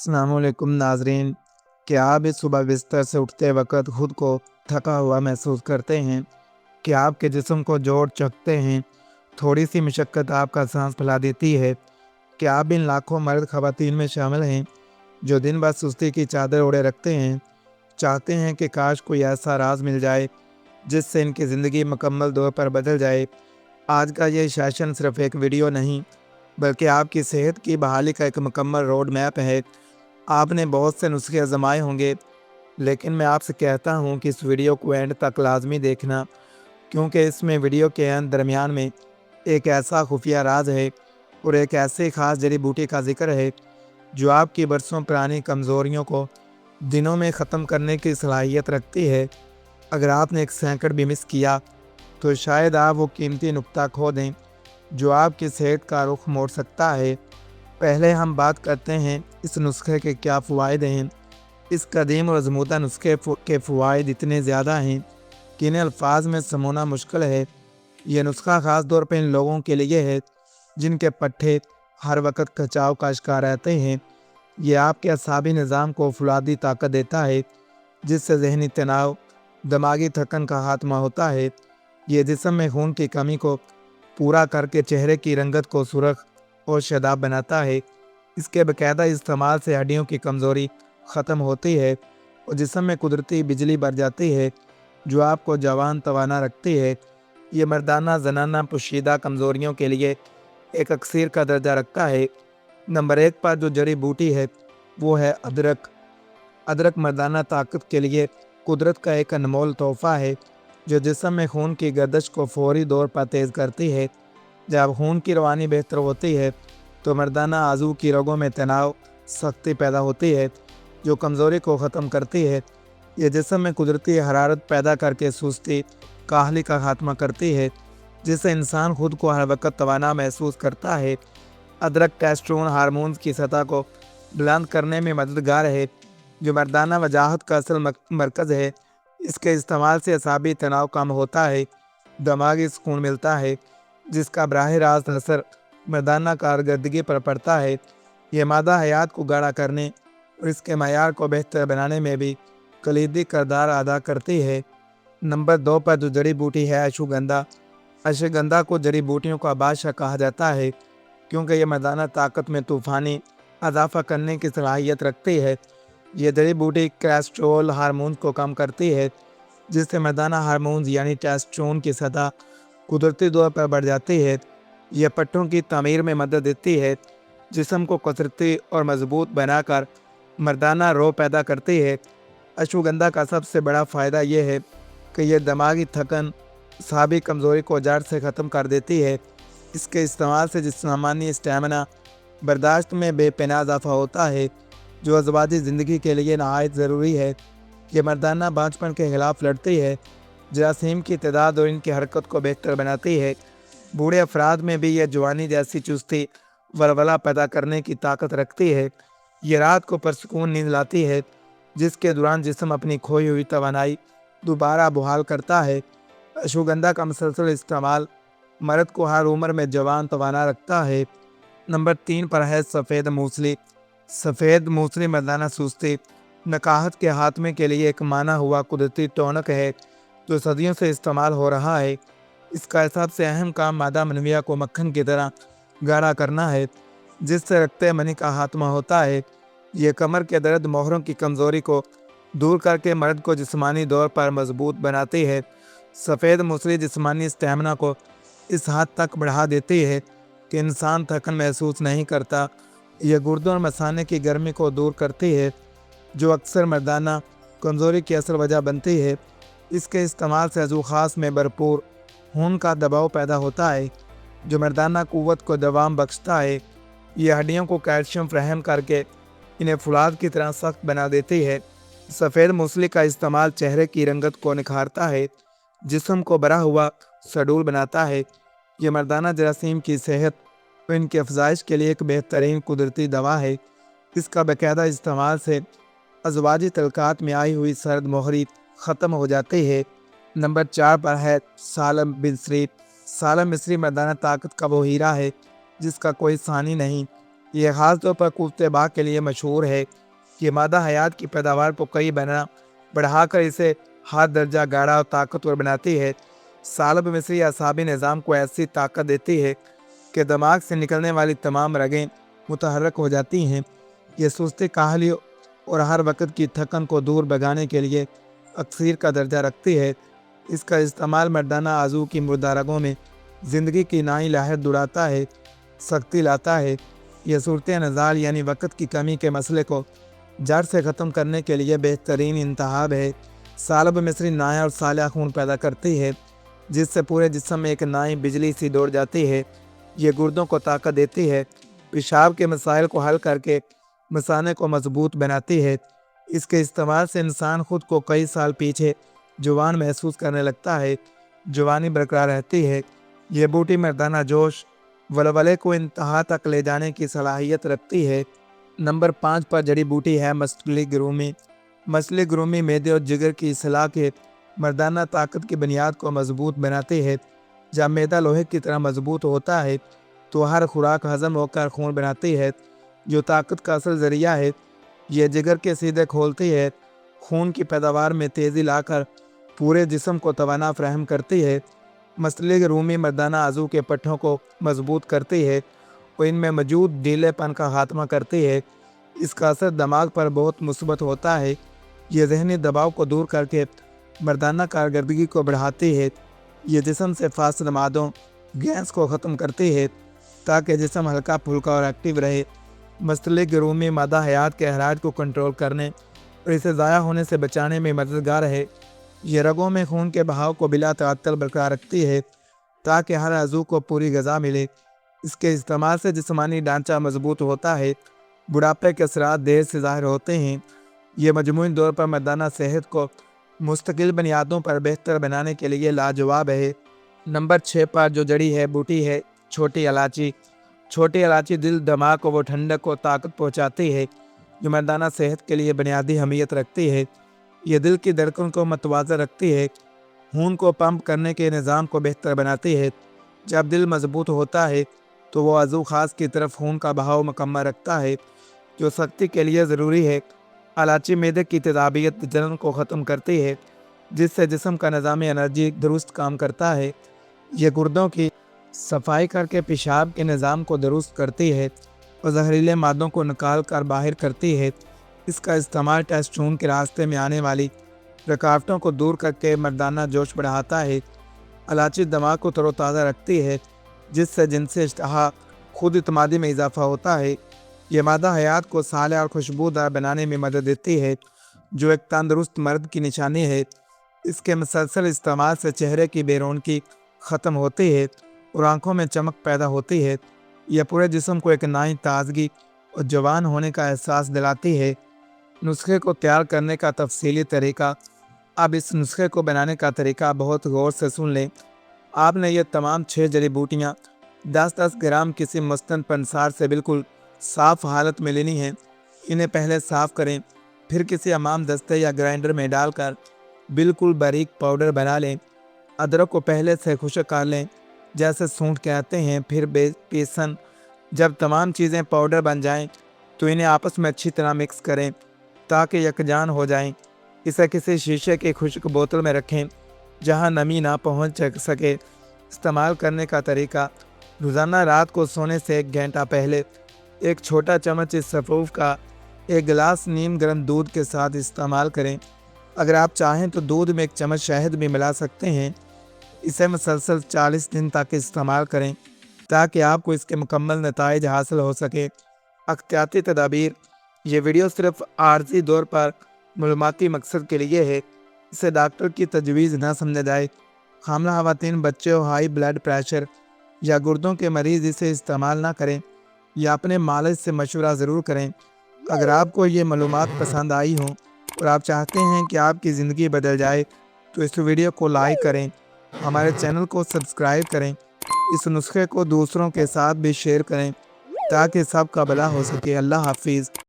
अस्सलाम वालेकुम नाजरीन। क्या आप इस सुबह बिस्तर से उठते वक्त खुद को थका हुआ महसूस करते हैं? क्या आपके जिस्म को जोड़ चकते हैं? थोड़ी सी मशक्क़त आपका सांस फैला देती है। क्या आप इन लाखों मर्द ख़वातीन में शामिल हैं जो दिन भर सुस्ती की चादर ओढ़े रखते हैं, चाहते हैं कि काश कोई ऐसा राज मिल जाए जिससे इनकी ज़िंदगी मुकम्मल तौर पर बदल जाए। आज का ये सेशन सिर्फ एक वीडियो नहीं, बल्कि आपकी सेहत की बहाली का एक मुकम्मल रोड मैप है। आपने बहुत से नुस्खे आजमाए होंगे, लेकिन मैं आपसे कहता हूँ कि इस वीडियो को एंड तक लाजमी देखना, क्योंकि इसमें वीडियो के एंड दरमियान में एक ऐसा खुफिया राज है और एक ऐसे ख़ास जड़ी बूटी का जिक्र है जो आपकी बरसों पुरानी कमज़ोरियों को दिनों में ख़त्म करने की सलाहियत रखती है। अगर आपने एक सेकंड भी मिस किया तो शायद आप वो कीमती नुक्ता खो दें जो आपकी सेहत का रुख मोड़ सकता है। पहले हम बात करते हैं इस नुस्खे के क्या फ़वाइद हैं। इस कदीम और आज़मूदा नुस्खे के फ़वाइद इतने ज़्यादा हैं कि इन्हें अल्फाज में समोना मुश्किल है। यह नुस्खा ख़ास तौर पर इन लोगों के लिए है जिनके पट्टे हर वक्त खिंचाव का शिकार रहते हैं। यह आपके असाबी निज़ाम को फौलादी ताकत देता है, जिससे जहनी तनाव, दिमागी थकन का खात्मा होता है। ये जिस्म में खून की कमी को पूरा करके चेहरे की रंगत को सुर्ख और शादाब बनाता है। इसके बाकायदा इस्तेमाल से हड्डियों की कमज़ोरी ख़त्म होती है और जिस्म में कुदरती बिजली भर जाती है जो आपको जवान तवाना रखती है। ये मर्दाना जनाना पोशीदा कमज़ोरियों के लिए एक अक्सर का दर्जा रखता है। नंबर 1 पर जो जड़ी बूटी है वो है अदरक। अदरक मर्दाना ताकत के लिए कुदरत का एक अनमोल तोहफ़ा है जो जिस्म में खून की गर्दिश को फौरी तौर पर तेज़ करती है। जब खून की रवानी बेहतर होती है तो मर्दाना आज़ू की रगों में तनाव, सख्ती पैदा होती है जो कमज़ोरी को ख़त्म करती है। ये जिस्म में कुदरती हरारत पैदा करके सुस्ती, काहली का खात्मा करती है, जिससे इंसान खुद को हर वक्त तवाना महसूस करता है। अदरक टेस्टोस्टेरोन हार्मोन्स की सतह को बुलंद करने में मददगार है, जो मर्दाना वजाहत का असल मरकज़ है। इसके इस्तेमाल से असाबी तनाव कम होता है, दिमागी सुकून मिलता है, जिसका बराह रास्त असर मर्दाना कारकर्दगी पर पड़ता है। यह मादा हयात को गाढ़ा करने और इसके मयार को बेहतर बनाने में भी कलीदी किरदार अदा करती है। नंबर 2 पर जो जड़ी बूटी है अश्वगंधा। अश्वगंधा को जड़ी बूटियों का बादशाह कहा जाता है क्योंकि यह मर्दाना ताकत में तूफ़ानी इजाफा करने की सलाहियत रखती है। यह जड़ी बूटी कोलेस्ट्रॉल हार्मोन्स को कम करती है, जिससे मर्दाना हार्मोन्स यानी टेस्टोस्टेरोन की सतह कुदरती तौर पर बढ़ जाती है। यह पट्टों की तमीर में मदद देती है, जिस्म को कसरती और मजबूत बनाकर मर्दाना रो पैदा करती है। अश्वगंधा का सबसे बड़ा फ़ायदा यह है कि यह दिमागी थकन, असाबी कमज़ोरी को जड़ से ख़त्म कर देती है। इसके इस्तेमाल से जिस्मानी स्टेमिना, बर्दाश्त में बेपनाह इजाफा होता है, जो अज़वाजी ज़िंदगी के लिए नहायत ज़रूरी है। यह मर्दाना बाँझपन के खिलाफ लड़ती है, जरासीम की तादाद और इनकी हरकत को बेहतर बनाती है। बूढ़े अफराद में भी यह जवानी जैसी चुस्ती वलवला पैदा करने की ताकत रखती है। यह रात को पुरसुकून नींद लाती है, जिसके दौरान जिस्म अपनी खोई हुई तवानाई दोबारा बहाल करता है। अश्वगंधा का मुसलसल इस्तेमाल मर्द को हर उम्र में जवान तवाना रखता है। नंबर 3 पर है सफ़ेद मूसली। सफ़ेद मूसली मर्दाना सुस्ती, नकाहत के खात्मे के लिए एक माना हुआ कुदरती टॉनिक है जो सदियों से इस्तेमाल हो रहा है। इसका सबसे अहम काम मादा मनविया को मक्खन की तरह गाढ़ा करना है, जिससे रक्ते मनी का खात्मा होता है। यह कमर के दर्द, मोहरों की कमज़ोरी को दूर करके मर्द को जिस्मानी तौर पर मजबूत बनाती है। सफ़ेद मूसली जिस्मानी स्टेमिना को इस हद तक बढ़ा देती है कि इंसान थकन महसूस नहीं करता। यह गुर्दों और मसाने की गर्मी को दूर करती है, जो अक्सर मर्दाना कमज़ोरी की असल वजह बनती है। इसके इस्तेमाल से अज़ू ख़ास में भरपूर खून का दबाव पैदा होता है, जो मर्दाना क़ुव्वत को दवाम बख्शता है। यह हड्डियों को कैल्शियम फ्राहम करके इन्हें फौलाद की तरह सख्त बना देती है। सफ़ेद मूसली का इस्तेमाल चेहरे की रंगत को निखारता है, जिस्म को भरा हुआ सडूल बनाता है। यह मर्दाना जरासीम की सेहत और इनकी अफजाइश के लिए एक बेहतरीन कुदरती दवा है। इसका बाकायदा इस्तेमाल से अज़वाजी तलकात में आई हुई सर्द मोहरी ख़त्म हो जाती है। नंबर 4 पर है सालम मिस्री। सालम मिस्री मर्दाना ताकत का वो हीरा है जिसका कोई सानी नहीं। یہ خاص طور پر کوفتے باغ کے لیے مشہور ہے۔ یہ مادہ حیات کی پیداوار کو کئی بنا بڑھا کر اسے ہر درجہ گاڑا اور طاقتور بناتی ہے۔ سالب مصری اعصابی نظام کو ایسی طاقت دیتی ہے کہ دماغ سے نکلنے والی تمام رگیں متحرک ہو جاتی ہیں۔ یہ سستی، کاہلی اور ہر وقت کی تھکن کو دور بھگانے کے لیے اکسیر کا درجہ رکھتی ہے۔ اس کا استعمال مردانہ عضو کی مردہ رگوں میں زندگی کی نئی لہر دوڑاتا ہے، سختی لاتا ہے۔ یہ صورت نزال یعنی وقت کی کمی کے مسئلے کو جڑ سے ختم کرنے کے لیے بہترین انتخاب ہے۔ سالب مصری نیا اور صالح خون پیدا کرتی ہے، جس سے پورے جسم میں ایک نئی بجلی سی دوڑ جاتی ہے۔ یہ گردوں کو طاقت دیتی ہے، پیشاب کے مسائل کو حل کر کے مثانے کو مضبوط بناتی ہے۔ اس کے استعمال سے انسان خود کو کئی سال پیچھے جوان محسوس کرنے لگتا ہے، جوانی برقرار رہتی ہے۔ یہ بوٹی مردانہ جوش، ولولے کو انتہا تک لے جانے کی صلاحیت رکھتی ہے۔ نمبر 5 پر جڑی بوٹی ہے مسلح گرومی۔ مسلح گرومی معدے اور جگر کی اصلاح کے مردانہ طاقت کی بنیاد کو مضبوط بناتی ہے۔ جب معدہ لوہے کی طرح مضبوط ہوتا ہے تو ہر خوراک ہضم ہو کر خون بناتی ہے، جو طاقت کا اصل ذریعہ ہے۔ یہ جگر کے سیدھے کھولتی ہے، خون کی پیداوار میں تیزی لا کر پورے جسم کو توانائی فراہم کرتی ہے۔ مسلح گرومی مردانہ عضو کے پٹھوں کو مضبوط کرتی ہے اور ان میں موجود ڈھیلے پن کا خاتمہ کرتی ہے۔ اس کا اثر دماغ پر بہت مثبت ہوتا ہے۔ یہ ذہنی دباؤ کو دور کر کے مردانہ کارکردگی کو بڑھاتی ہے۔ یہ جسم سے فاسد مادوں، گیس کو ختم کرتی ہے تاکہ جسم ہلکا پھلکا اور ایکٹیو رہے۔ مسلح گرومی مادہ حیات کے اخراج کو کنٹرول کرنے اور اسے ضائع ہونے سے بچانے میں مددگار ہے۔ یہ رگوں میں خون کے بہاؤ کو بلا تعطل برقرار رکھتی ہے تاکہ ہر عضو کو پوری غذا ملے۔ اس کے استعمال سے جسمانی ڈھانچہ مضبوط ہوتا ہے، بڑھاپے کے اثرات دیر سے ظاہر ہوتے ہیں۔ یہ مجموعی طور پر مردانہ صحت کو مستقل بنیادوں پر بہتر بنانے کے لیے لاجواب ہے۔ نمبر 6 پر جو جڑی ہے بوٹی ہے چھوٹی الائچی۔ چھوٹی الائچی دل، دماغ کو وہ ٹھنڈک اور طاقت پہنچاتی ہے جو مردانہ صحت کے لیے بنیادی اہمیت رکھتی ہے۔ یہ دل کی دھڑکن کو متوازن رکھتی ہے، خون کو پمپ کرنے کے نظام کو بہتر بناتی ہے۔ جب دل مضبوط ہوتا ہے تو وہ عضو خاص کی طرف خون کا بہاؤ مکمل رکھتا ہے، جو سختی کے لیے ضروری ہے۔ الائچی معدے کی تیزابیت جلن کو ختم کرتی ہے، جس سے جسم کا نظام انرجی درست کام کرتا ہے۔ یہ گردوں کی صفائی کر کے پیشاب کے نظام کو درست کرتی ہے اور زہریلے مادوں کو نکال کر باہر کرتی ہے۔ اس کا استعمال ٹیسٹون کے راستے میں آنے والی رکاوٹوں کو دور کر کے مردانہ جوش بڑھاتا ہے۔ الائچی دماغ کو تر و تازہ رکھتی ہے، جس سے جنسی اشتہا، خود اعتمادی میں اضافہ ہوتا ہے۔ یہ مادہ حیات کو صالح اور خوشبودار بنانے میں مدد دیتی ہے، جو ایک تندرست مرد کی نشانی ہے۔ اس کے مسلسل استعمال سے چہرے کی بے رونقی ختم ہوتی ہے اور آنکھوں میں چمک پیدا ہوتی ہے۔ یہ پورے جسم کو ایک نئی تازگی اور جوان ہونے کا احساس دلاتی ہے۔ نسخے کو تیار کرنے کا تفصیلی طریقہ۔ اب اس نسخے کو بنانے کا طریقہ بہت غور سے سن لیں۔ آپ نے یہ تمام 6 جڑی بوٹیاں 10-10 گرام کسی مستند پنسار سے بالکل صاف حالت میں لینی ہیں۔ انہیں پہلے صاف کریں، پھر کسی حمام دستے یا گرائنڈر میں ڈال کر بالکل باریک پاؤڈر بنا لیں۔ ادرک کو پہلے سے خشک کر لیں، جیسے سونٹ کہتے ہیں، پھر بیسن۔ جب تمام چیزیں پاؤڈر بن جائیں تو انہیں آپس میں اچھی طرح مکس کریں تاکہ یکجان ہو جائیں۔ اسے کسی شیشے کی خشک بوتل میں رکھیں جہاں نمی نہ پہنچ سکے۔ استعمال کرنے کا طریقہ۔ روزانہ رات کو سونے سے 1 گھنٹہ پہلے ایک چھوٹا چمچ اس سفوف کا 1 گلاس نیم گرم دودھ کے ساتھ استعمال کریں۔ اگر آپ چاہیں تو دودھ میں 1 چمچ شہد بھی ملا سکتے ہیں۔ اسے مسلسل 40 دن تک استعمال کریں تاکہ آپ کو اس کے مکمل نتائج حاصل ہو سکے۔ احتیاطی تدابیر۔ یہ ویڈیو صرف عارضی طور پر معلوماتی مقصد کے لیے ہے، اسے ڈاکٹر کی تجویز نہ سمجھا جائے۔ حاملہ خواتین، بچے اور ہائی بلڈ پریشر یا گردوں کے مریض اسے استعمال نہ کریں یا اپنے مالج سے مشورہ ضرور کریں۔ اگر آپ کو یہ معلومات پسند آئی ہوں اور آپ چاہتے ہیں کہ آپ کی زندگی بدل جائے تو اس ویڈیو کو لائک کریں، ہمارے چینل کو سبسکرائب کریں، اس نسخے کو دوسروں کے ساتھ بھی شیئر کریں تاکہ سب کا بھلا ہو سکے۔ اللہ حافظ۔